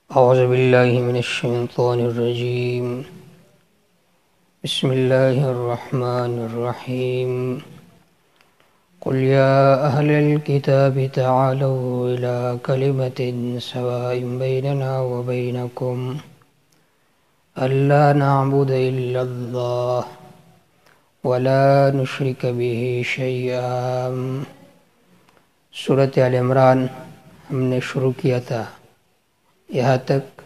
أعوذ بالله من الشيطان الرجيم. بسم الله الرحمن الرحيم. قل يا أهل الكتاب تعالوا إلى كلمة سواء بيننا وبينكم ألا نعبد إلا الله ولا نشرك به شيئا. سورۃ آل عمران ہم نے شروع کیا تھا، یہاں تک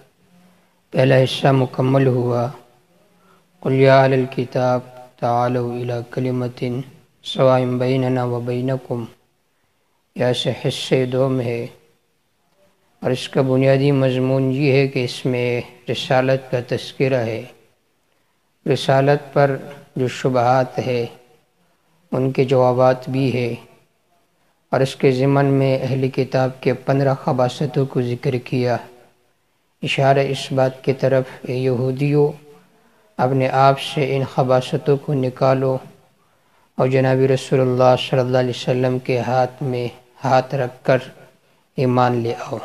پہلا حصہ مکمل ہوا۔ قل یا اہل الکتاب تعالوا الی کلمۃ سواء بیننا وبینکم، یہ سے حصے دو میں ہے، اور اس کا بنیادی مضمون یہ ہے کہ اس میں رسالت کا تذکرہ ہے۔ رسالت پر جو شبہات ہے ان کے جوابات بھی ہے، اور اس کے ضمن میں اہل کتاب کے 15 خباثتوں کو ذکر کیا، اشارہ اس بات کی طرف اے یہودیوں اپنے آپ سے ان خباثتوں کو نکالو اور جناب رسول اللہ صلی اللہ علیہ وسلم کے ہاتھ میں ہاتھ رکھ کر ایمان لے آؤ۔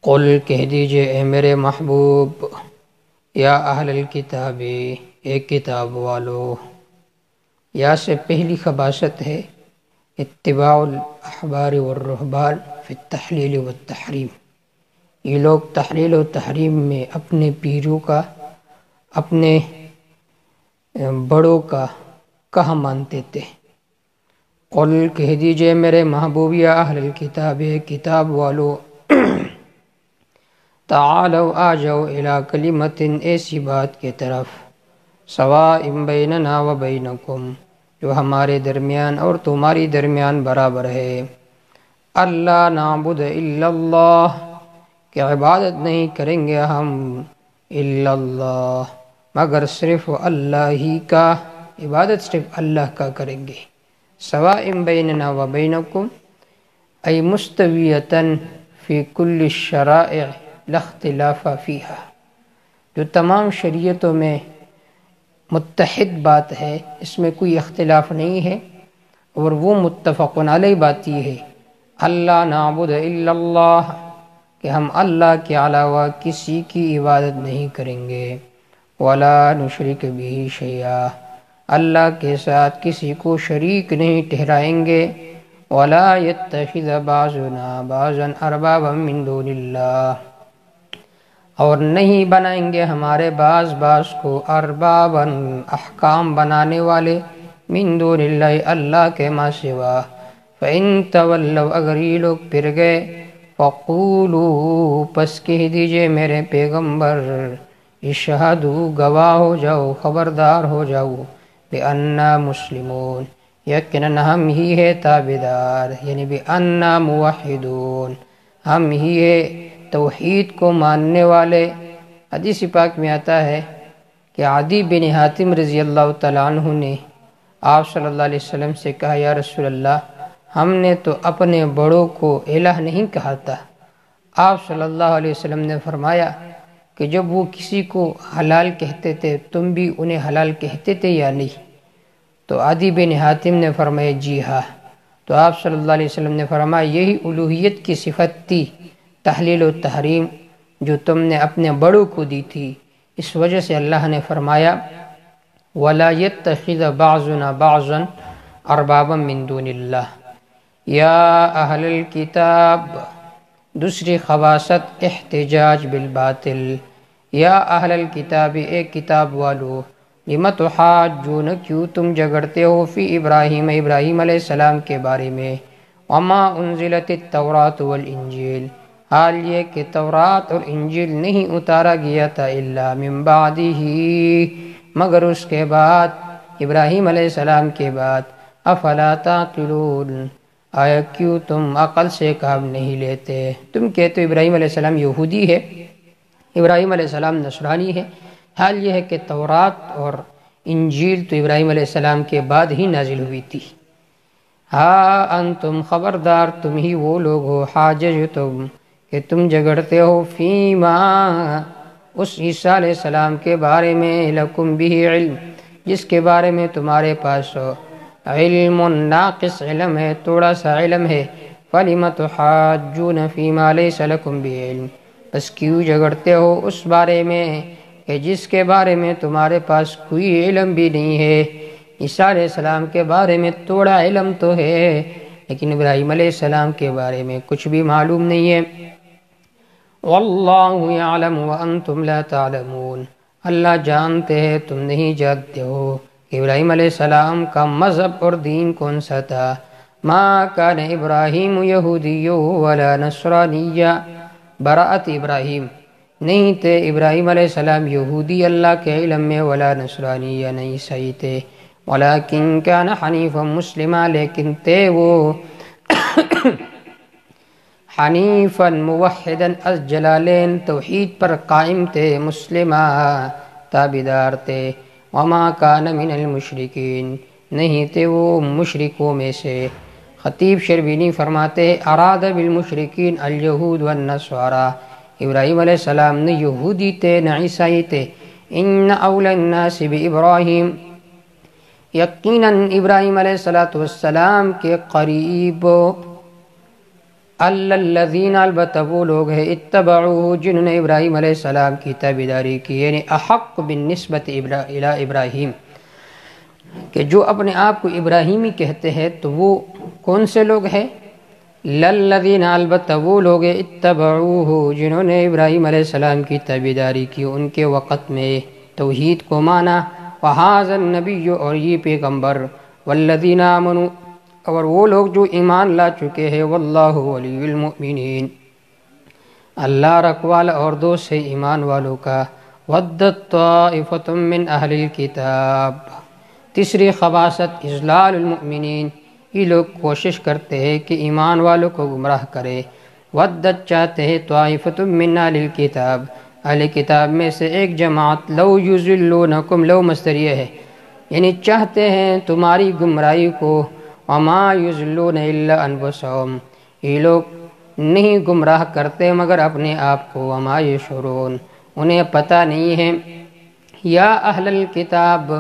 قل کہہ دیجئے اے میرے محبوب، یا اہل الکتاب، اے کتاب والو۔ یا سے پہلی خباثت ہے اتباع الاحبار والرہبان فی التحلیل والتحریم۔ یہ لوگ تحلیل و تحریم میں اپنے پیروں کا، اپنے بڑوں کا کہا مانتے تھے۔ قل کہہ دیجئے میرے محبوب، یا اہل الکتاب، کتاب والو، تعالوا آ جاؤ الی کلمۃ، ایسی بات کی طرف، سواء بیننا و بینکم، جو ہمارے درمیان اور تمہاری درمیان برابر ہے۔ اللہ نعبد الا اللہ، کہ عبادت نہیں کریں گے ہم الا اللہ، مگر صرف اللہ ہی کا، عبادت صرف اللہ کا کریں گے۔ سواء بیننا و بینکم ای مستویۃ فی کل الشرائع لا اختلاف فیہا، جو تمام شریعتوں میں متحد بات ہے، اس میں کوئی اختلاف نہیں ہے، اور وہ متفق علیہ بات یہ ہے، اللہ نعبد الا اللہ، کہ ہم اللہ کے علاوہ کسی کی عبادت نہیں کریں گے، ولا نشرک بہ شیئا، اللہ کے ساتھ کسی کو شریک نہیں ٹھہرائیں گے، ولا یتخذ بعضنا بعضا اربابا من دون اللہ، اور نہیں بنائیں گے ہمارے بعض کو اربابا، احکام بنانے والے، من دون اللہ، اللہ کے ما سوا۔ فَإِن تَوَلَّوْا، اگر یہ لوگ پھر گئے، فَقُولُوا، پس کہہ دیجئے میرے پیغمبر، اشہدوا، گواہ ہو جاؤ، خبردار ہو جاؤ، بِأَنَّا مُسْلِمُونَ، یقیناً ہم ہی ہے تابعدار، یعنی بِأَنَّا مُوحِدُونَ، ہم ہی ہے توحید کو ماننے والے۔ حدیث پاک میں آتا ہے کہ عدی بن حاتم رضی اللہ تعالیٰ عنہ نے آپ صلی اللہ علیہ وسلم سے کہا، یا رسول اللہ، ہم نے تو اپنے بڑوں کو الہ نہیں کہا تھا۔ آپ صلی اللہ علیہ وسلم نے فرمایا کہ جب وہ کسی کو حلال کہتے تھے تم بھی انہیں حلال کہتے تھے یا نہیں؟ تو عدی بن حاتم نے فرمایا جی ہاں۔ تو آپ صلی اللہ علیہ وسلم نے فرمایا یہی الوہیت کی صفت تھی، تحلیل و تحریم، جو تم نے اپنے بڑوں کو دی تھی۔ اس وجہ سے اللہ نے فرمایا وَلَا يَتَّخِذَ بَعْضُنَا بَعْضًا أَرْبَابًا مِّن دُونِ اللَّهِ۔ یا اہل الکتاب، دوسری خباثت احتجاج بالباطل۔ یا اہل الکتاب، اے کتاب والو، لم تحاجون، کیوں تم جھگڑتے ہو، فی ابراہیم، ابراہیم علیہ السلام کے بارے میں، وما انزلت التوراۃ والانجیل، حال یہ کہ تورات اور انجیل نہیں اتارا گیا تھا، الا من بعدہ، مگر اس کے بعد، ابراہیم علیہ السلام کے بعد، افلا تعقلون، آیا کیوں تم عقل سے کام نہیں لیتے؟ تم کہتے ہو ابراہیم علیہ السلام یہودی ہے، ابراہیم علیہ السلام نصرانی ہے، حال یہ ہے کہ تورات اور انجیل تو ابراہیم علیہ السلام کے بعد ہی نازل ہوئی تھی۔ ہاں انتم، خبردار تم ہی وہ لوگ ہو، حاججتم، کہ تم جھگڑتے ہو، فیما، اس عیسیٰ علیہ السلام کے بارے میں، لکم بھی علم، جس کے بارے میں تمہارے پاس علم ناقص علم ہے، تھوڑا سا علم ہے، فَلِمَ تُحَاجُّونَ فِي مَا لَيْسَ لَكُمْ بِعِلْمٍ، بس کیوں جھگڑتے ہو اس بارے میں کہ جس کے بارے میں تمہارے پاس کوئی علم بھی نہیں ہے۔ عیسیٰ علیہ السلام کے بارے میں تھوڑا علم تو ہے، لیکن ابراہیم علیہ السلام کے بارے میں کچھ بھی معلوم نہیں ہے۔ واللہ یعلم وانتم لا تعلمون، اللہ جانتے ہیں تم نہیں جانتے ہو کہ ابراہیم علیہ السلام کا مذہب اور دین کون سا تھا۔ ما کان ابراہیم یہودی ولا نصرانی، براءت ابراہیم، نہیں تھے ابراہیم علیہ السلام یہودی اللہ کے علم میں، ولا نصرانی یا نہیں عیسائی تھے، ولیکن کان حنیفا مسلما، لیکن تھے وہ حنیفا موحدا از جلالین، توحید پر قائم تھے، مسلمہ تابعدار تھے، وما کان من المشرکین، نہیں تھے وہ مشرکوں میں سے۔ خطیب شربینی فرماتے ہیں اراد بالمشرکین الیہود والنصارى، ابراہیم علیہ السلام نہ یہودی تھے نہ عیسائی تھے۔ ان اولی الناس بابراہیم، یقیناً ابراہیم علیہ السلام کے قریب، الذین، البتہ وہ لوگ ہیں، اتبعوہ، جنہوں نے ابراہیم علیہ السلام کی تابعداری کی، یعنی احق بالنسبت الی ابراہیم، کہ جو اپنے آپ کو ابراہیمی کہتے ہیں تو وہ کون سے لوگ ہیں؟ للذین، البتہ وہ لوگ ہیں، اتبعوہ، جنہوں نے ابراہیم علیہ السلام کی تابعداری کی، ان کے وقت میں توحید کو مانا، وہذا النبی، اور یہ پیغمبر، والذین آمنوا، اور وہ لوگ جو ایمان لا چکے ہیں، واللہ ولی المؤمنین، اللہ رکھوالا اور دوست ہے ایمان والوں کا، ودت طائفۃ من اہل الکتاب، تیسری خباثت اضلال المؤمنین، یہ لوگ کوشش کرتے ہیں کہ ایمان والوں کو گمراہ کرے، ودت چاہتے ہیں، طائفۃ من اہل الکتاب، اہل کتاب میں سے ایک جماعت، لو یضلونکم، لو مصدریہ ہے، یعنی چاہتے ہیں تمہاری گمراہی کو، وما یضلون الا انفسہم، یہ لوگ نہیں گمراہ کرتے مگر اپنے آپ کو، وما یشعرون، انہیں پتہ نہیں ہے۔ یا اہل الکتاب،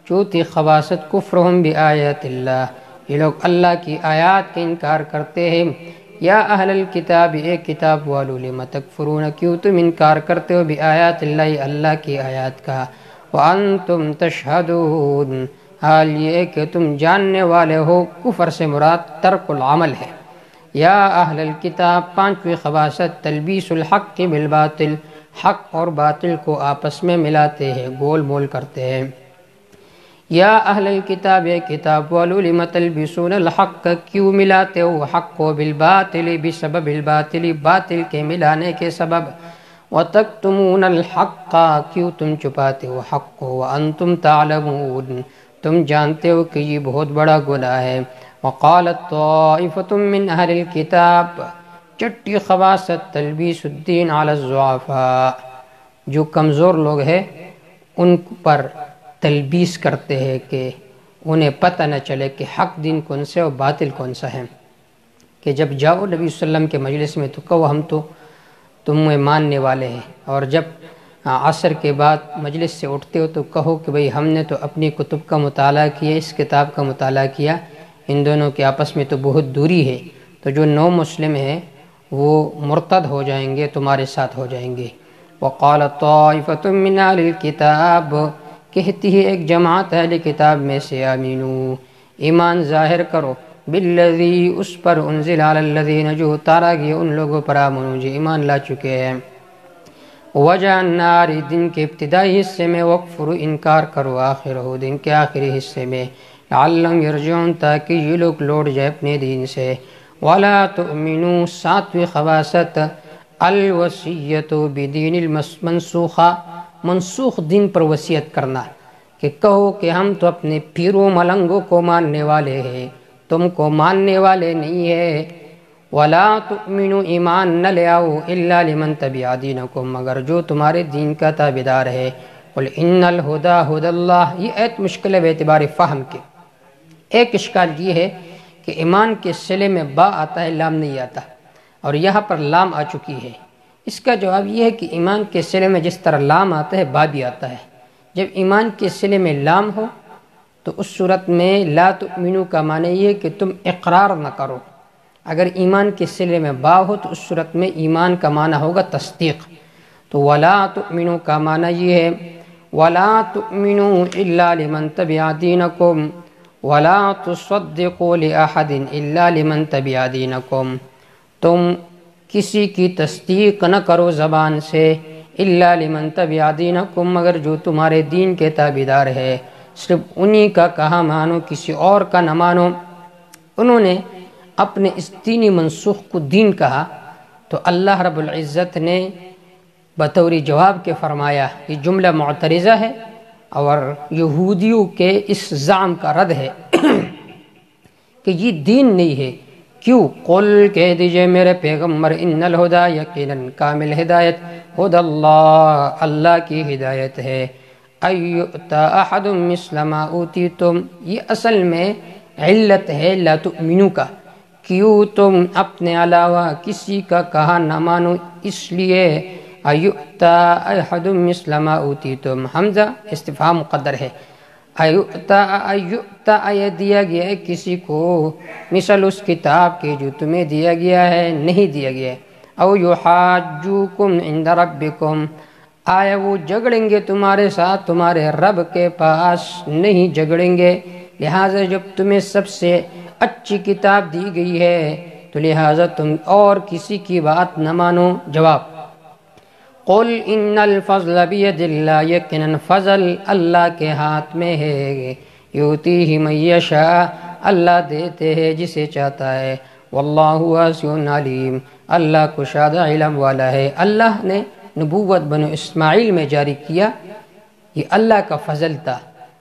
چوتھی خباثت کفرہم بآیات اللہ، یہ لوگ اللہ کی آیات کا انکار کرتے ہیں۔ یا اہل الکتاب، ایک کتاب والو، لم تکفرون، کیوں تم انکار کرتے ہو، بآیات اللہ، اللہ کی آیات کا، وانتم تشہدون، حال یہ کہ تم جاننے والے ہو، کفر سے مراد ترک العمل ہے۔ یا اہل الکتاب، پانچویں خباثت تلبیس الحق بالباطل، حق اور باطل کو آپس میں ملاتے ہیں، گول مول کرتے ہیں۔ یا اہل الکتاب، کتاب والو، لم تلبسون الحق، کیوں ملاتے ہو حق کو، بالباطل، بسبب الباطل، باطل کے ملانے کے سبب، وتکتمون الحق، کیوں تم چھپاتے ہو حق کو، وانتم تعلمون، تم جانتے ہو کہ یہ بہت بڑا گناہ ہے۔ وقالت طائفۃ من اہل الکتاب، چھٹی خباثت تلبیس الدین علی الضعفاء، جو کمزور لوگ ہیں ان پر تلبیس کرتے ہیں کہ انہیں پتہ نہ چلے کہ حق دین کون سے اور باطل کون سا ہے، کہ جب جاؤ نبی صلی اللہ علیہ وسلم کے مجلس میں تو کہو ہم تو تمہیں ماننے والے ہیں، اور جب عصر کے بعد مجلس سے اٹھتے ہو تو کہو کہ بھئی ہم نے تو اپنی کتب کا مطالعہ کیا، اس کتاب کا مطالعہ کیا، ان دونوں کے آپس میں تو بہت دوری ہے، تو جو نو مسلم ہیں وہ مرتد ہو جائیں گے، تمہارے ساتھ ہو جائیں گے۔ وقالت طائفۃ من اہل الکتاب، کہتی ہے ایک جماعت اہل کتاب میں سے، آمینو، ایمان ظاہر کرو، بالذی، اس پر، انزل علی الذین، جو اتارا گیا ان لوگوں پر، آمنو، جو ایمان لا چکے ہیں، وجہ النار، دن کے ابتدائی حصے میں، وکفر، انکار کرو، آخرہ، دن کے آخری حصے میں، لعلہم یرجعون، تاکہ یہ لوگ لوٹ جائے اپنے دین سے۔ ولا تؤمنوا، ساتویں خباثت الوصیۃ بدین المنسوخہ، منسوخ دین پر وصیت کرنا، کہ کہو کہ ہم تو اپنے پیروں ملنگوں کو ماننے والے ہیں، تم کو ماننے والے نہیں ہیں۔ ولا تؤمنوا، ایمان نہ لے آؤ، الا لمن تبع دینکم، مگر جو تمہارے دین کا تابعدار ہے۔ قل ان الہدی ھدی اللہ، یہ ایت مشکل ہے بے اعتبار فہم کے۔ ایک اشکال یہ ہے کہ ایمان کے صلے میں با آتا ہے، لام نہیں آتا، اور یہاں پر لام آ چکی ہے۔ اس کا جواب یہ ہے کہ ایمان کے صلے میں جس طرح لام آتا ہے، با بھی آتا ہے۔ جب ایمان کے صلے میں لام ہو تو اس صورت میں لا تؤمنو کا معنی یہ ہے کہ تم اقرار نہ کرو، اگر ایمان کے سلے میں با ہو تو اس صورت میں ایمان کا معنی ہوگا تصدیق. تو ولا تؤمنوا کا معنی یہ ہے ولا تؤمنوا الا لمن تبع دینکم ولا تصدقوا لأحد الا لمن تبع دینکم. تم کسی کی تصدیق نہ کرو زبان سے الا لمن تبع دینکم، مگر جو تمہارے دین کے تابعدار ہے، صرف انہی کا کہا مانو، کسی اور کا نہ مانو. انہوں نے اپنے اس دینی منسوخ کو دین کہا تو اللہ رب العزت نے بطور جواب کے فرمایا یہ جملہ معترضہ ہے اور یہودیوں کے اس زعم کا رد ہے کہ یہ دین نہیں ہے. کیوں؟ قل کہہ دیجئے میرے پیغمبر ان الہدا یقیناً کامل ہدایت ہدی اللہ اللہ کی ہدایت ہے. ایؤتا احد مثل ما اوتیتم، یہ اصل میں علت ہے لا تؤمنو کا. کیوں تم اپنے علاوہ کسی کا کہا نہ مانو، اس لیے ایؤتا احد مثل ما اوتیتم، حمزہ استفہام مقدر ہے. ایؤتا دیا گیا ہے کسی کو مثل اس کتاب کے جو تمہیں دیا گیا ہے، نہیں دیا گیا ہے. او یحاجوکم عند ربکم، آیا وہ جھگڑیں گے تمہارے ساتھ تمہارے رب کے پاس؟ نہیں جھگڑیں گے. لہٰذا جب تمہیں سب سے اچھی کتاب دی گئی ہے تو لہٰذا تم اور کسی کی بات نہ مانو. جواب قل ان الفضل بید اللہ، یقیناً فضل اللہ کے ہاتھ میں ہے. یؤتیہ من یشاء، اللہ دیتے ہیں جسے چاہتا ہے. واللہ واسع علیم، اللہ کشادہ علم والا ہے. اللہ نے نبوت بنو اسماعیل میں جاری کیا، یہ اللہ کا فضل تھا.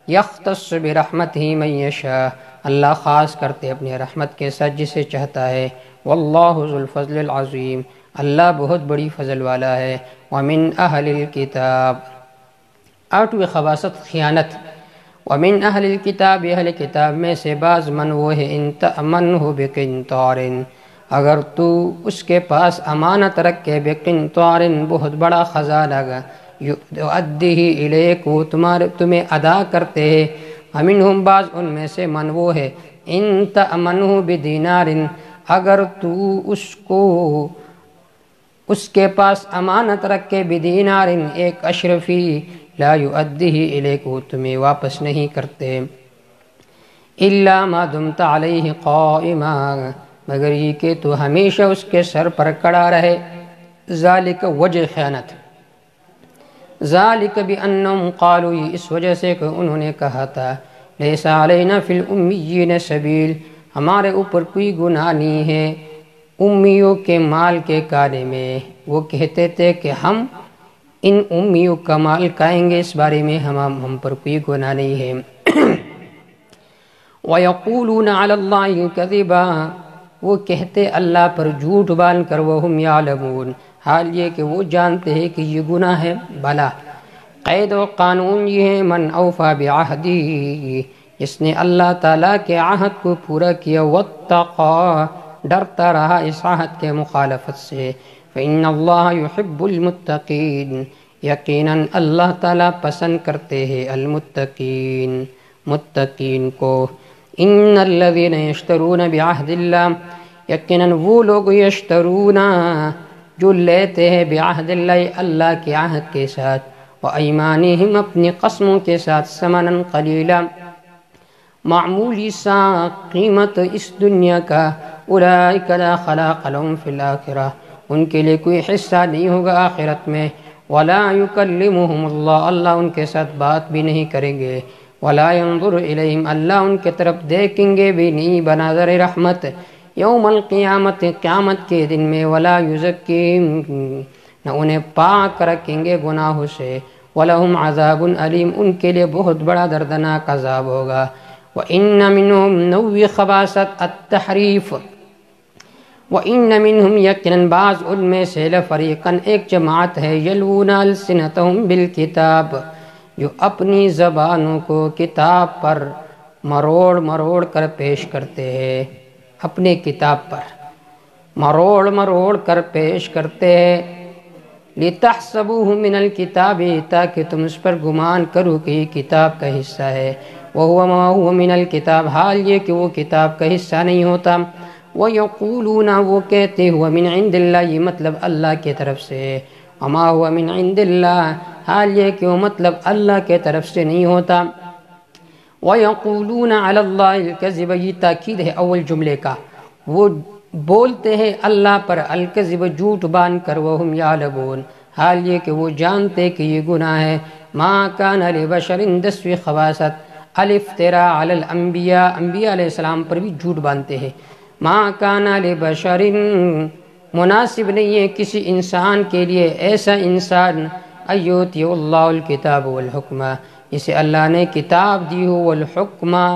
یختص برحمتہ من یشاء، اللہ خاص کرتے اپنی رحمت کے ساتھ جسے چاہتا ہے. واللہ ذو الفضل العظیم، اللہ بہت بڑی فضل والا ہے. ومن اہل الکتاب، آٹھویں خباثت خیانت. ومن اہل الکتاب، اہل کتاب میں سے بعض من وہ ہے ان تأمنہ بقنطار، اگر تو اس کے پاس امانت رکھے بقنطار بہت بڑا خزانہ گا، یؤدیہ الیک وہ تمہیں ادا کرتے ہیں. ومنہم بعض ان میں سے من وہ ہے ان تأمنہ بدینار، اگر تو اس کے پاس امانت رکھے بدینار ایک اشرفی، لا یؤدیہ الیک وہ تمہیں واپس نہیں کرتے. الا ما دمت علیہ قائما، مگر یہ کہ تو ہمیشہ اس کے سر پر کڑا رہے. ذالک وجہ خیانت. ذالک بانہم قالوا، یہ اس وجہ سے کہ انہوں نے کہا تھا لیس علینا فی الامیین سبیل، ہمارے اوپر کوئی گناہ نہیں ہے امیوں کے مال کے کھانے میں. وہ کہتے تھے کہ ہم ان امیوں کا مال کھائیں گے، اس بارے میں ہم پر کوئی گناہ نہیں ہے. وَيَقُولُونَ عَلَى اللَّهِ كَذِبًا، وہ کہتے اللہ پر جھوٹ بال کر. وَهُمْ يَعْلَمُونَ، حال یہ کہ وہ جانتے ہیں کہ یہ گناہ ہے. بلا قید و قانون یہ ہے من اوفا بعہدہ، جس نے اللہ تعالیٰ کے عہد کو پورا کیا. واتقا، ڈرتا رہا اس عہد کے مخالفت سے. فإن اللہ يحب المتقین، یقیناً اللہ تعالیٰ پسند کرتے ہیں المتقین، متقین کو. ان الذین یشترون بعہد اللہ، یقیناً وہ لوگ یشترون جو لیتے ہیں بعہد اللہ اللہ کے عہد کے ساتھ، وایمانہم اپنی قسموں کے ساتھ، ثمنا قلیلا معمولی سا قیمت اس دنیا کا. اولئک لا خلاق لهم فی الآخرہ، ان کے لیے کوئی حصہ نہیں ہوگا آخرت میں. ولا یکلمہم اللہ، اللہ ان کے ساتھ بات بھی نہیں کریں گے. ولا ينظر الیہم، اللہ ان کے طرف دیکھیں گے بھی نہیں بنظر رحمت. یوم القیامت، قیامت کے دن میں. ولا یزکیہم، نہ انہیں پاک رکھیں گے گناہوں سے. ولہم عذاب علیم، ان کے لیے بہت بڑا دردناک عذاب ہوگا. وَإِنَّ مِنْهُمْ، نویں خباثت التحریف. وَإِنَّ مِنْهُمْ، یقیناً بعض ان میں سے لفریقاً ایک جماعت ہے، یلوون السنتہم بالکتاب، جو اپنی زبانوں کو کتاب پر مروڑ مروڑ کر پیش کرتے ہیں. اپنے کتاب پر مروڑ مروڑ کر پیش کرتے ہیں. لِتَحْسَبُوهُ مِنَ الْكِتَابِ، تاکہ تم اس پر گمان کرو کہ یہ کتاب کا حصہ ہے. وَهُوَ مَا هُوَ مِنَ الْكِتَابِ، حال یہ کہ وہ کتاب کا حصہ نہیں ہوتا. وَيَقُولُونَ وہ کہتے ہوا من عند اللہ، یہ مطلب اللہ کی طرف سے، وما ہوا من عند اللہ، حال یہ کہ وہ مطلب اللہ کے طرف سے نہیں ہوتا۔ وَيَقُولُونَ عَلَى اللَّهِ الْكَذِبَ، یہ تاکید ہے اول جملے کا، وہ بولتے ہیں اللہ پر الکذب جھوٹ باندھ کر، وَهُمْ يَعْلَمُونَ، حال یہ کہ وہ جانتے کہ یہ گناہ ہے۔ مَا كَانَ لِبَشَرٍ، 10ویں خباثت الافتراء علی الانبیاء، انبیاء علیہ السلام پر بھی جھوٹ باندھتے ہیں۔ مَا كَانَ لِبَشَرٍ، مناسب نہیں ہے کسی انسان کے لیے، ایسا انسان ایوتی اللہ الکتاب والحکمہ، جسے اللہ نے کتاب دی ہو، والحکمہ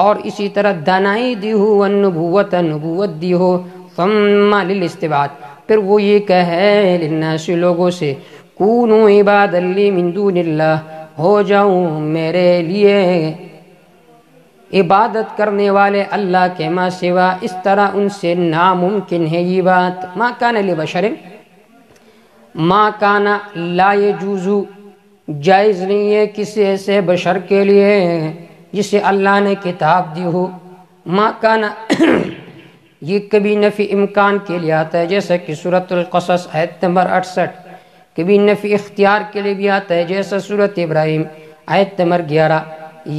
اور اسی طرح دانائی دی ہو، والنبوت نبوت دی ہو، ثم للاستبعاد، پھر وہ یہ کہے للناس لوگوں سے، کونوا عبادا لی من دون اللہ، ہو جاؤں میرے لیے عبادت کرنے والے اللہ کے ماں سوا، اس طرح ان سے ناممکن ہے یہ بات۔ ما کان لبشر، ما کان لا یجوز، جائز نہیں ہے کسی ایسے بشر کے لیے جسے اللہ نے کتاب دی ہو۔ ما کان یہ کبھی نفی امکان کے لیے آتا ہے، جیسا کہ سورۃ القصص آیت نمبر 68، کبھی نفی اختیار کے لیے بھی آتا ہے، جیسا سورۃ ابراہیم آیت نمبر 11۔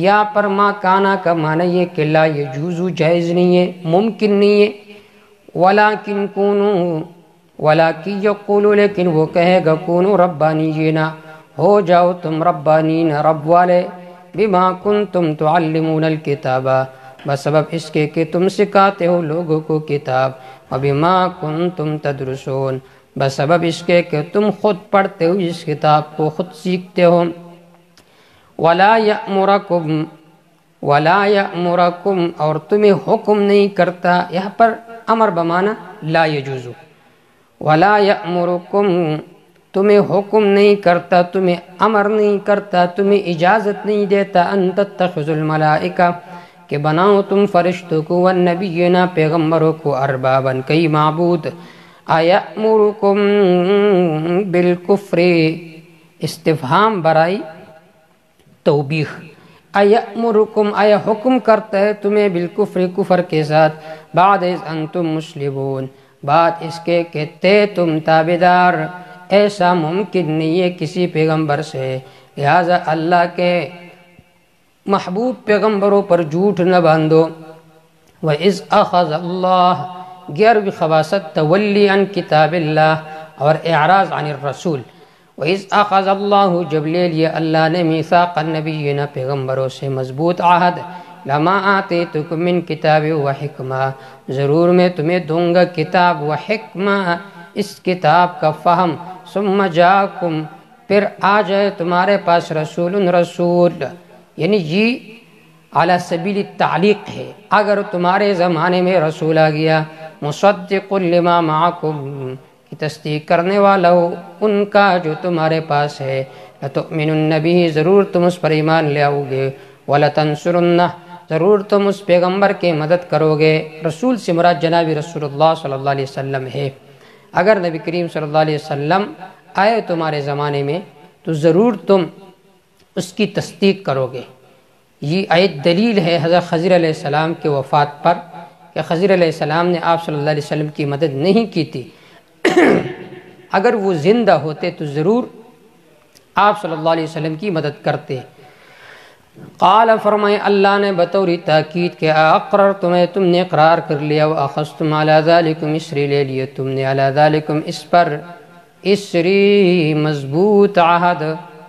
یا پر ما کانا کا معنی یہ کہ لا یجوز، جائز نہیں ہے، ممکن نہیں ہے۔ ولیکن کونو، ولیکن یقولو، لیکن وہ کہے گا کونو ربانیین، ہو جاؤ تم ربانین، رب والے، بما کنتم تعلمون الکتاب، بسبب اس کے کہ تم سکھاتے ہو لوگوں کو کتاب، وبما کنتم تدرسون، بسبب اس کے کہ تم خود پڑھتے ہو اس کتاب کو، خود سیکھتے ہو۔ ولا یأمرکم، ولا یأمرکم، اور تمہیں حکم نہیں کرتا، یہاں پر امر بمانا لا یجوز، ولا یأمرکم، تمہیں حکم نہیں کرتا، تمہیں امر نہیں کرتا، تمہیں اجازت نہیں دیتا، ان تتخذوا الملائکہ، کہ بناؤ تم فرشتوں کو، والنبیین، پیغمبروں کو، اربابا، کئی معبود، ایأمرکم بالکفر، استفہام برائی توبیخ، ایأمرکم، آیا حکم کرتا ہے تمہیں بالکفر، کفر کے ساتھ، بعد از انتم مسلمون، بعد اس کے کہتے تم تابدار، ایسا ممکن نہیں ہے کسی پیغمبر سے، لہذا اللہ کے محبوب پیغمبروں پر جھوٹ نہ باندھو۔ وَإِذْ أَخَذَ اللَّهُ، 11ویں خباثت تولی عن کتاب اللہ اور اعراض عن الرسول۔ وَإِذْ أَخَذَ اللَّهُ، جب لے لیا اللہ نے، میثاق النبیین، پیغمبروں سے مضبوط عہد، لما آتیتکم من کتاب و حکمہ، ضرور میں تمہیں دوں گا کتاب و حکمہ، اس کتاب کا فہم، ثم جاکم، پھر آ جائے تمہارے پاس رسول، رسول، یعنی یہ علی سبیل التعلیق ہے، اگر تمہارے زمانے میں رسول آ گیا، مصدق لما معکم، کی تصدیق کرنے والا ہو ان کا جو تمہارے پاس ہے، لتؤمنن بہ، ضرور تم اس پر ایمان لے آؤ گے، ولتنصرنہ، ضرور تم اس پیغمبر کے مدد کرو گے۔ رسول سے مراد جناب رسول اللہ صلی اللہ علیہ وسلم ہے۔ اگر نبی کریم صلی اللہ علیہ وسلم آئے تمہارے زمانے میں تو ضرور تم اس کی تصدیق کرو گے۔ یہ آیت دلیل ہے حضرت خضر علیہ السلام کے وفات پر، کہ خضر علیہ السلام نے آپ صلی اللہ علیہ وسلم کی مدد نہیں کی تھی، اگر وہ زندہ ہوتے تو ضرور آپ صلی اللہ علیہ وسلم کی مدد کرتے۔ قال، فرمائے اللہ نے بطور تاکید کہ اقرر تم نے اقرار کر لیا، واخذتم علی ذالکم، اسری لے لیے تم نے، علی ذالکم، اس پر، اسری مضبوط عہد،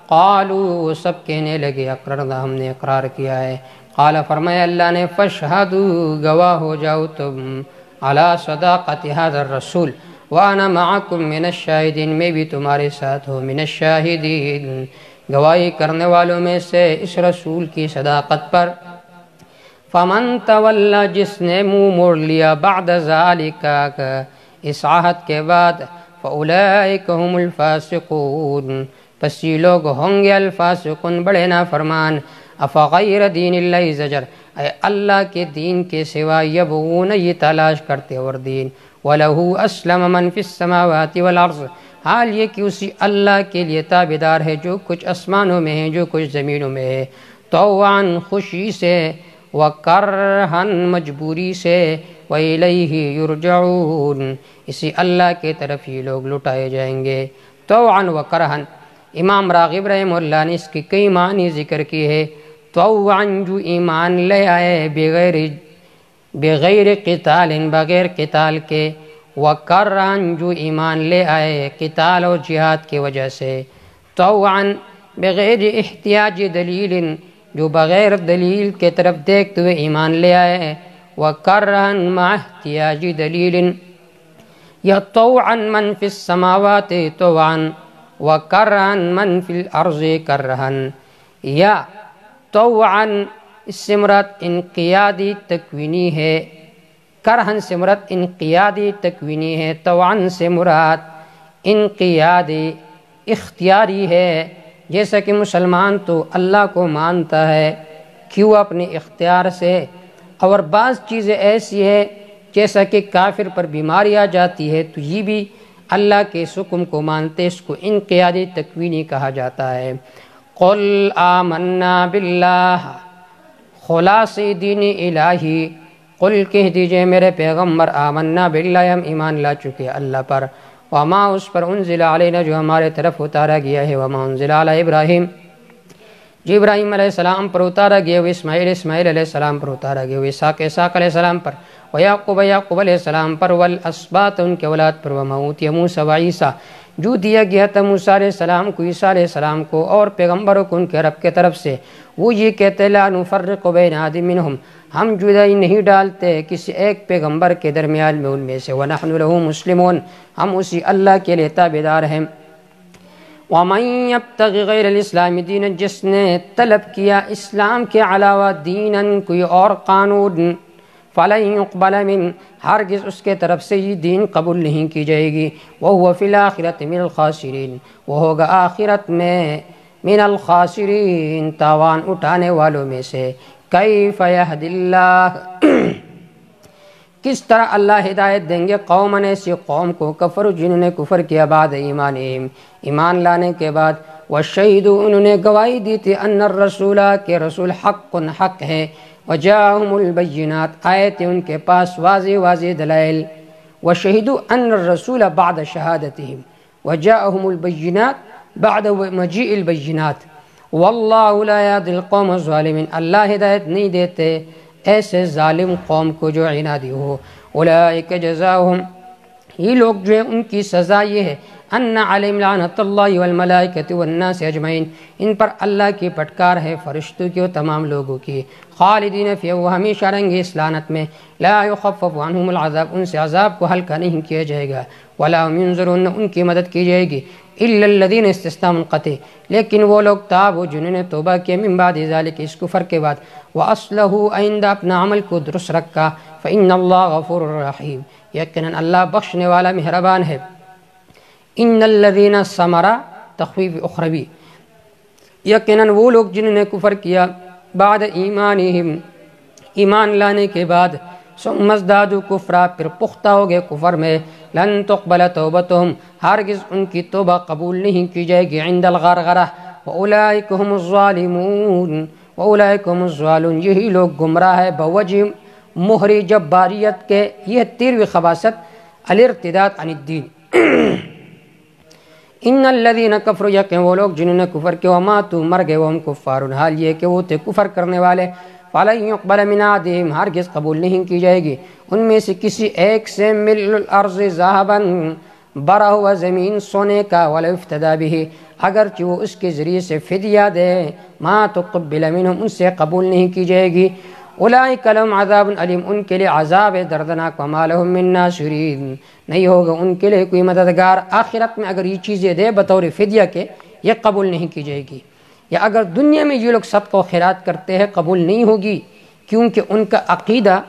قالوا، سب کہنے لگے اقررنا، ہم نے اقرار کیا ہے۔ قال، فرمایا اللہ نے، فاشہدوا، گواہ ہو جاؤ تم، علی صداقت ھذا الرسول، وانا معکم من الشاہدین، میں بھی تمہارے ساتھ ہوں، من الشاہدین، گواہی کرنے والوں میں سے اس رسول کی صداقت پر۔ فمن تولی، جس نے منہ موڑ لیا، بعد ذالک، اس عہد کے بعد، فاولئک هم الفاسقون، پس یہ لوگ ہوں گے الفاسقون، بڑے نافرمان۔ افغیر دین اللہ زجر، اے اللہ کے دین کے سوا، یبغون، یہ تلاش کرتے اور دین، وَلَهُ أَسْلَمَ مَنْ فِي السَّمَاوَاتِ وَالْأَرْضِ، حال یہ کہ اسی اللہ کے لیے تابدار ہے جو کچھ آسمانوں میں ہے، جو کچھ زمینوں میں ہے، طوعاً، خوشی سے، وَكَرْهًا، مجبوری سے، وَإِلَيْهِ يُرْجَعُونَ، اسی اللہ کے طرف یہ لوگ لٹائے جائیں گے۔ طوعاً و کرہن، امام راغب رحمہ اللہ نے اس کی کئی معنی ذکر کی ہے۔ طوعاً جو ایمان لے آئے بغیر قتال، بغیر قتال کے، وکرہن جو ایمان لے آئے قتال اور جہاد کی وجہ سے، طوعاً بغیر احتیاج دلیل، جو بغیر دلیل کے طرف دیکھتے ہوئے ایمان لے آئے، وکرہن مع احتیاج دلیل، یا طوعاً من فی السماوات طوعاً وکرہن من فی الارض کرہن، یا طوعاً اس سے مراد انقیادی تکوینی ہے، کرہن سے مراد انقیادی تکوینی ہے، طوعاً سے مراد انقیادی اختیاری ہے۔ جیسا کہ مسلمان تو اللہ کو مانتا ہے کیوں اپنے اختیار سے، اور بعض چیزیں ایسی ہے جیسا کہ کافر پر بیماری آ جاتی ہے تو یہ بھی اللہ کے حکم کو مانتے، اس کو انقیادی تکوینی کہا جاتا ہے۔ قل آمنا باللہ، خلاص دین الہی، قل کہہ دیجئے میرے پیغمبر، آمنا باللہ، ہم ایمان لا چکے اللہ پر، وما اس پر انزل علینا جو ہمارے طرف اتارا گیا ہے، وما انزل علی ابراہیم جو ابراہیم علیہ السلام پر اتارا گیا، وہ اسماعیل علیہ السلام پر اتارا گیا، وہ اسحاق علیہ السلام پر، ویعقوب علیہ السلام پر، والاسباط ان کے اولاد پر، وما اوتی موسیٰ وعیسیٰ جو دیا گیا تھا موسیٰ علیہ السلام کو، عیسیٰ علیہ السلام کو، اور پیغمبروں کو ان کے رب کے طرف سے، وہ یہ کہتے لا نفرق بین احد منہم، ہم جدائی نہیں ڈالتے کسی ایک پیغمبر کے درمیان میں ان میں سے، ونحن لہ مسلمون، ہم اسی اللہ کے لیے تابعدار ہیں۔ وَمَن يَبْتَغِ غَيْرَ الْإِسْلَامِ دِينًا، جس نے طلب کیا اسلام کے علاوہ دیناً کوئی اور قانون، فَلَن يُقْبَلَ مِنْ، ہرگز اس کے طرف سے یہ دین قبول نہیں کی جائے گی، وَهُوَ فِي الْآخِرَةِ مِنَ الْخَاسِرِينَ، وہ ہوگا آخرت میں من الخاسرین، تاوان اٹھانے والوں میں سے۔ کیف یہدی اللہ، کس طرح اللہ ہدایت دیں گے قوماً ایسی قوم کو، کفر جنہوں نے کفر کیا بعد ایمانہم، ایمان لانے کے بعد، وشہدوا انہوں نے گواہی دی تھی ان الرسول کہ رسول حق ہے، وجاءہم البینات آئے تھے ان کے پاس واضح واضح دلائل، وشہدوا ان الرسول بعد شہادتہم وجاءہم البینات بعد مجیء البینات، واللہ لا یہدی القوم الظالمین، اللہ ہدایت نہیں دیتے ایسے ظالم قوم کو جو عنادی ہو۔ اولئک جزاؤہم، یہ لوگ جو ہیں ان کی سزا یہ ہے، ان علیہم لعنۃ اللہ والملائکۃ والناس اجمعین، ان پر اللہ کی پھٹکار ہے، فرشتوں کی اور تمام لوگوں کی، خالدین فیہا، وہ ہمیشہ رہیں گے اس لعنت میں، لا یخفف عنہم العذاب، ان سے عذاب کو ہلکا نہیں کیا جائے گا، ولا هم ینظرون، ان کی مدد کی جائے گی، الا الذین استثناء منقطع، لیکن وہ لوگ تابوا جنہوں نے توبہ کیا، من بعد ذلک اس کفر کے بعد، واصلحوا آئندہ اپنا عمل کو درست رکھا، فإن اللہ غفور رحیم، یقیناً اللہ بخشنے والا مہربان ہے۔ ان الذین ثمرہ تخویف اخروی، یقیناً وہ لوگ جنہوں نے کفر کیا بعد ایمانہم، ایمان لانے کے بعد، ثم ازدادوا کفرا، پھر پختہ ہو گئے کفر میں، لن تقبل توبتہم، ہرگز ان کی توبہ قبول نہیں کی جائے گی، عند الغرغرہ، واولئک هم الظالمون، واولئک هم الضالون، یہی لوگ گمراہ ہے بوجہ مہر جباریت کے، یہ 13ویں خباثت الارتداد عن الدین۔ ان الذین کفروا، یقین وہ لوگ جنہوں نے کفر کیا، وماتوا مر گئے، وہم کفار، حال یہ کہ وہ تھے کفر کرنے والے، فلن یقبل من احدہم، ہرگز قبول نہیں کی جائے گی ان میں سے کسی ایک سے، ملء الارض ذہبا، بھرا ہوا زمین سونے کا، ولو افتدی بہ، اگرچہ وہ اس کے ذریعے سے فدیہ دے، ما تقبل منہم، ان سے قبول نہیں کی جائے گی، اولئک لہم عذاب علیم، ان کے لیے عذاب دردناک، وما لہم من ناصرین، نہیں ہوگا ان کے لیے کوئی مددگار، آخرت میں اگر یہ چیزیں دے بطور فدیہ کے، یہ قبول نہیں کی جائے گی، یا اگر دنیا میں یہ لوگ صدقہ و خیرات کرتے ہیں قبول نہیں ہوگی، کیونکہ ان کا عقیدہ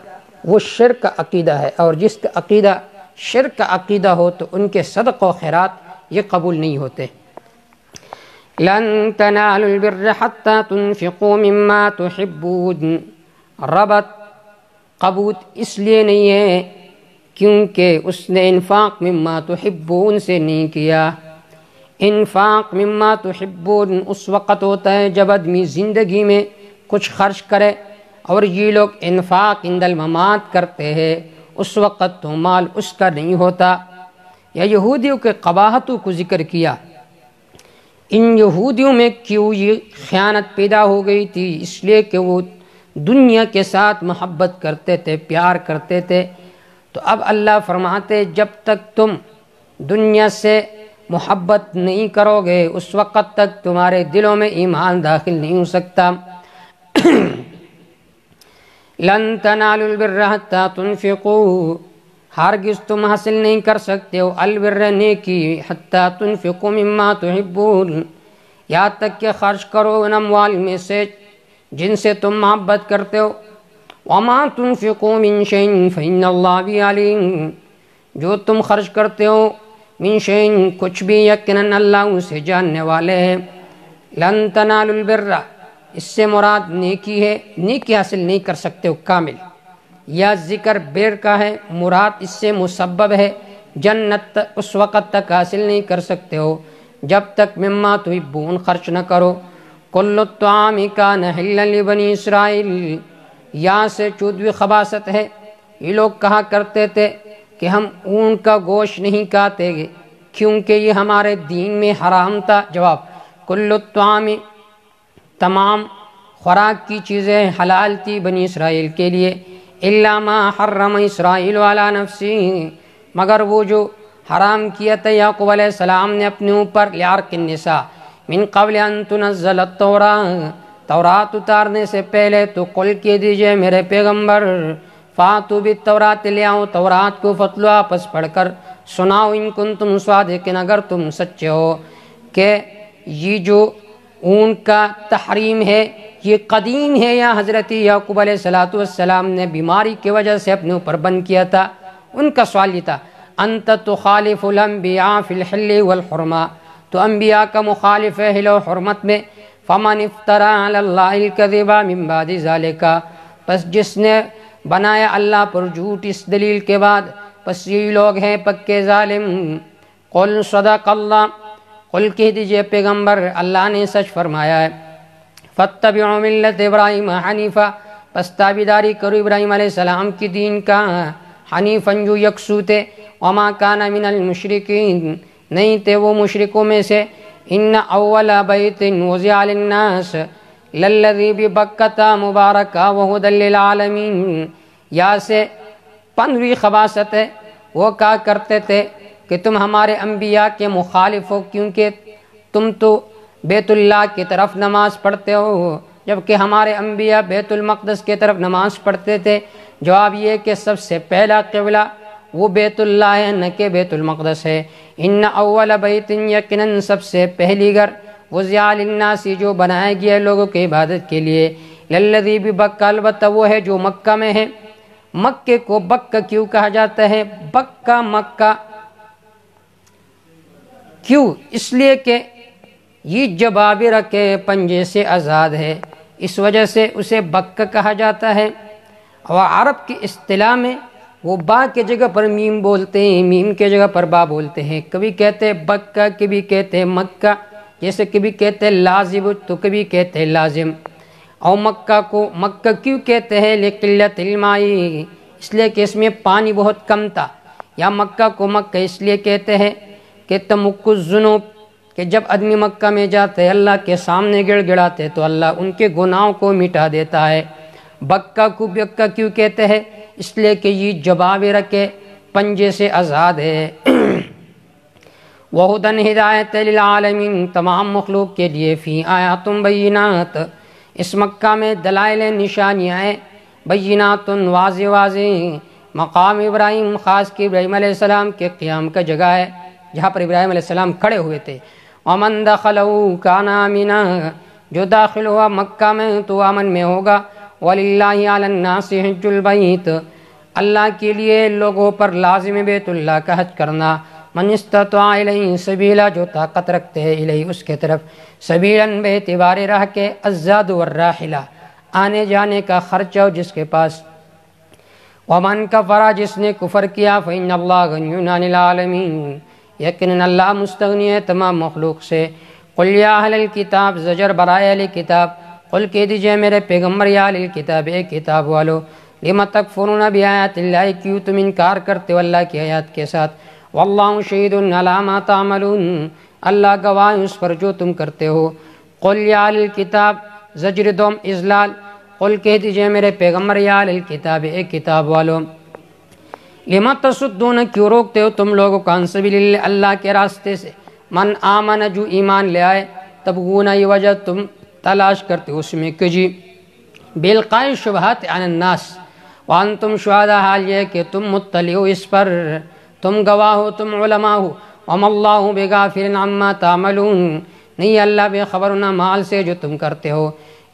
وہ شرک کا عقیدہ ہے، اور جس کا عقیدہ شرک کا عقیدہ ہو تو ان کے صدقہ و خیرات یہ قبول نہیں ہوتے۔ لن تنالوا البر حتى تنفقوا مما تحبون، ربط قبوت اس لیے نہیں ہے کیونکہ اس نے انفاق مما تحبون سے نہیں کیا۔ انفاق مما تحبون اس وقت ہوتا ہے جب آدمی زندگی میں کچھ خرچ کرے، اور یہ لوگ انفاق عند الممات کرتے ہیں، اس وقت تو مال اس کا نہیں ہوتا۔ یا یہودیوں کے قباحتوں کو ذکر کیا، ان یہودیوں میں کیوں یہ خیانت پیدا ہو گئی تھی؟ اس لیے کہ وہ دنیا کے ساتھ محبت کرتے تھے، پیار کرتے تھے۔ تو اب اللہ فرماتے جب تک تم دنیا سے محبت نہیں کرو گے اس وقت تک تمہارے دلوں میں ایمان داخل نہیں ہو سکتا۔ لن تنالوا البر حتى تنفقوا، ہرگز تم حاصل نہیں کر سکتے ہو البر نیکی حتى تنفقوا مما تحبون، یہاں تک کہ خرچ کرو ان اموال میں سے جن سے تم محبت کرتے ہو۔ وما تنفقوا من شيء فإن الله به عليم، جو تم خرچ کرتے ہو من شيء کچھ بھی یقیناً اللہ اسے جاننے والے ہیں۔ لن تنالوا البر، اس سے مراد نیکی ہے، نیکی حاصل نہیں کر سکتے ہو کامل، یا ذکر بر کا ہے، مراد اس سے مسبب ہے، جنت اس وقت تک حاصل نہیں کر سکتے ہو جب تک مما تحبون خرچ نہ کرو۔ کل الطعام کان حلا لبنی اسرائیل، یہاں سے چودوی خباثت ہے، یہ لوگ کہا کرتے تھے کہ ہم اون کا گوشت نہیں کھاتے گے کیونکہ یہ ہمارے دین میں حرام تھا۔ جواب، کل الطعام، تمام خوراک کی چیزیں حلال تھی بنی اسرائیل کے لیے، الا ما حرم اسرائیل علی نفسی، مگر وہ جو حرام کیا تھا یعقوب علیہ السلام نے اپنے اوپر، لیارک النساء من قبل ان تنزل تورات اتارنے سے پہلے، تو قل کہہ دیجئے میرے پیغمبر فاتو بالتورات، لے آؤ تورات کو، فتلو آپس پڑھ کر سناؤ، ان کنتم صادقین، اگر تم سچے ہو کہ یہ جو اون کا تحریم ہے یہ قدیم ہے، یا حضرت یعقوب علیہ السلام نے بیماری کی وجہ سے اپنے اوپر بند کیا تھا۔ ان کا سوال یہ تھا انت تخالف الانبیاء فی الحل والحرمہ، تو انبیاء کا مخالف ہے حل و حرمت میں، فمن افترى علی اللہ الکذب من بعد ذلک، پس جس نے بنایا اللہ پر جھوٹ اس دلیل کے بعد، پس یہ لوگ ہیں پکے ظالم۔ قل صدق اللہ، قل کہہ دیجئے پیغمبر اللہ نے سچ فرمایا ہے۔ فاتبعوا ملت ابراہیم حنیفا، پس تابعداری کرو ابراہیم علیہ السلام کی دین کا، حنیفاً جو یکسو تھے، وما کان من المشرکین، نہیں تھے وہ مشرکوں میں سے۔ ان اول بیت وضع للناس للذی ببکۃ مبارکہ وہدی للعالمین، یا سے 15ویں خباثت ہے، وہ کہا کرتے تھے کہ تم ہمارے انبیاء کے مخالف ہو کیونکہ تم تو بیت اللہ کی طرف نماز پڑھتے ہو جبکہ ہمارے انبیاء بیت المقدس کی طرف نماز پڑھتے تھے۔ جواب یہ کہ سب سے پہلا قبلہ وہ بیت اللہ ہے نہ کہ بیت المقدس ہے۔ ان اول بیت، یقیناً سب سے پہلی گھر، وضع للناس جو بنایا گیا لوگوں کی عبادت کے لیے، للذی ببکہ، البتہ وہ ہے جو مکہ میں ہے۔ مکے کو بکہ کیوں کہا جاتا ہے؟ بکہ مکہ کیوں؟ اس لیے کہ یہ جبابرہ کے پنجے سے آزاد ہے، اس وجہ سے اسے بکہ کہا جاتا ہے۔ اور عرب کی اصطلاح میں وہ با کے جگہ پر میم بولتے ہیں، میم کے جگہ پر با بولتے ہیں، کبھی کہتے ہیں بکہ، کبھی کہتے ہیں مکہ، جیسے کبھی کہتے ہیں لازم تو کبھی کہتے ہیں لازم۔ اور مکہ کو مکہ کیوں کہتے ہیں؟ لقلت الماء، اس لیے کہ اس میں پانی بہت کم تھا۔ یا مکہ کو مکہ اس لیے کہتے ہیں کہ تمک الذنوب، کہ جب آدمی مکہ میں جاتے اللہ کے سامنے گڑ گڑاتے تو اللہ ان کے گناہوں کو مٹا دیتا ہے۔ بکہ کو بکہ کیوں کہتے ہیں؟ اس لیے کہ یہ جبابرہ کے پنجے سے آزاد ہے۔ وہدن، ہدایت للعالمین، تمام مخلوق کے لیے، فی آیات بینات، اس مکہ میں دلائل نشانیاں ہیں، بینات واضح واضح، مقام ابراہیم، خاص کی ابراہیم علیہ السلام کے قیام کا جگہ ہے جہاں پر ابراہیم علیہ السلام کھڑے ہوئے تھے۔ ومن دخلہ کان آمنا، جو داخل ہوا مکہ میں تو امن میں ہوگا۔ وللہ علی الناس حج البیت، اللہ کے لیے لوگوں پر لازم بیت اللہ کا حج کرنا۔ من استطاع الیہ سبیلا، جو طاقت رکھتے ہیں الیہ اس کے طرف، سبیلاً بے اعتبار راہ کے، الزاد والراحلہ، آنے جانے کا خرچہ ہو جس کے پاس۔ ومن کفر، جس نے کفر کیا، فإن اللہ غنی عن العالمین، یقیناً اللہ مستغنی ہے تمام مخلوق سے۔ قل یا اہل الکتاب، زجر برائے اہل کتاب، قل کہہ دیجئے میرے پیغمبر یا اہل الکتاب، اے کتاب والو، لِمَ تَكْفُرُونَ بِآيَاتِ اللَّهِ، کیوں تم انکار کرتے ہو اللہ کی آیات کے ساتھ. وَاللَّهُ شَهِيدٌ عَلَىٰ مَا تَعْمَلُونَ، اللہ گواہ ہے اس پر جو تم کرتے ہو. قُلْ يَا أَهْلَ الْكِتَابِ، زجر دوم اذلال. قل کہہ دیجئے میرے پیغمبر، یا اہل الکتاب، اے کتاب والو، لِمَ تَصُدُّونَ، کیوں روکتے ہو تم لوگوں کو عن سبیل اللہ، اللہ کے راستے سے. من آمن، جو ایمان لے آئے. تبغون، یہ وجہ تم تلاش کرتے ہو اس میں کہ جی بِالْقَاءِ شبہات عن الناس، وانتم شہداء، حال یہ کہ تم مطلع ہو اس پر، تم گواہ ہو، تم علماء ہو. وَمَا اللَّهُ بِغَافِلٍ عَمَّا تَعْمَلُونَ، نہیں اللہ بے خبر نہ مال سے جو تم کرتے ہو.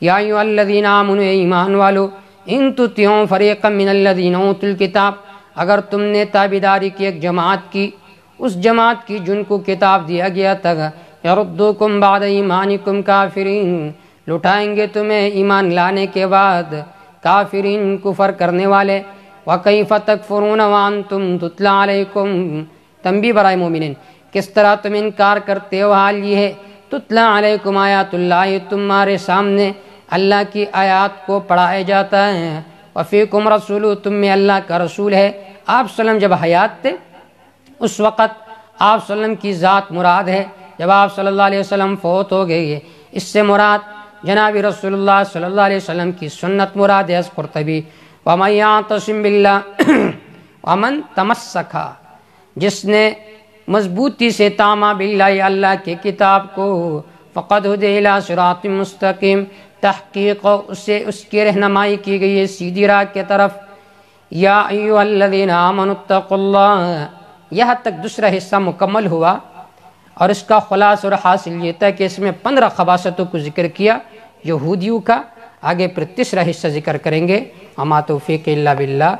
یا ایھا الذین آمنوا، اے ایمان والو، ان تطیعوا فریقا من الذین اوتوا الکتاب، اگر تم نے تابعداری کی ایک جماعت کی، اس جماعت کی جن کو کتاب دیا گیا تھا، یردوکم بعد ایمانکم کافرین، لٹائیں گے تمہیں ایمان لانے کے بعد کافرین، کفر کرنے والے. وَکَیْفَ تَکْفُرُونَ وَأَنْتُمْ تُتْلَىٰ عَلَیکم، تنبیہ برائے مومنین، کس طرح تم انکار کرتے ہو، حال یہ ہے تتلیٰ علیکم آیات اللہ، تمہارے سامنے اللہ کی آیات کو پڑھایا جاتا ہے. وفیکم رسول، تم میں اللہ کا رسول ہے. آپ صلی اللہ علیہ وسلم جب حیات تھے اس وقت آپ صلی اللہ علیہ وسلم کی ذات مراد ہے. جب آپ صلی اللہ علیہ وسلم فوت ہو گئے، اس سے مراد جناب رسول اللہ صلی اللہ علیہ وسلم کی سنت مراد ہے. قرطبی، وَمَن يَعْتَصِم بِاللَّهِ، وَمَن تَمَسَّكَ، جس نے مضبوطی سے تاما باللہ، اللہ کی کتاب کو، فقد ہدی الی صراط مستقیم، تحقیق اسے اس کی رہنمائی کی گئی ہے سیدھی راہ کی طرف. یا ایھا الذین آمنوا اتقوا اللہ، یہاں تک دوسرا حصہ مکمل ہوا، اور اس کا خلاصہ اور حاصل یہ تھا کہ اس میں 15 خباثتوں کو ذکر کیا یہودیوں کا. آگے پھر تیسرا حصہ ذکر کریں گے. وما توفیق الا باللہ.